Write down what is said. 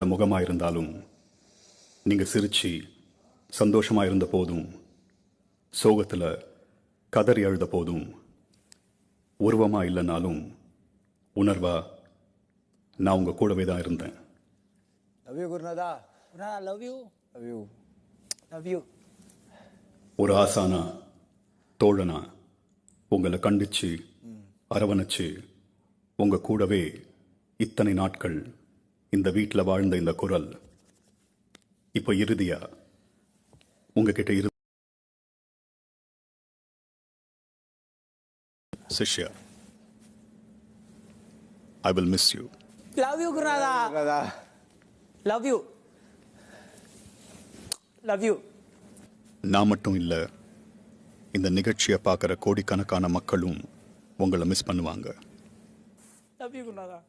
முகமாயிருந்தாலும் நீங்கள் சிரிச்சு சந்தோஷமாக இருந்த போதும் சோகத்தில் கதறி அழுத போதும் உருவமாக இல்லைனாலும் உணர்வா நான் உங்கள் கூடவே தான் இருந்தேன். லவ் யூ குருநாதா. குருநாதா love you love you love you. ஒரு ஆசானா தோழனா உங்களை கண்டிச்சு அரவணைச்சு உங்கள் கூடவே இத்தனை நாட்கள் இந்த வீட்டில் வாழ்ந்த இந்த குரல் இப்போ இறுதியா உங்ககிட்ட சிஷ்யா, I will miss you. Love you குருநாதா. குருநாதா. Love you love you. நான் மட்டும் இல்லை, இந்த நிகழ்ச்சியை பார்க்குற கோடிக்கணக்கான மக்களும் உங்களை மிஸ் பண்ணுவாங்க. லவ் யூ குருநாதா.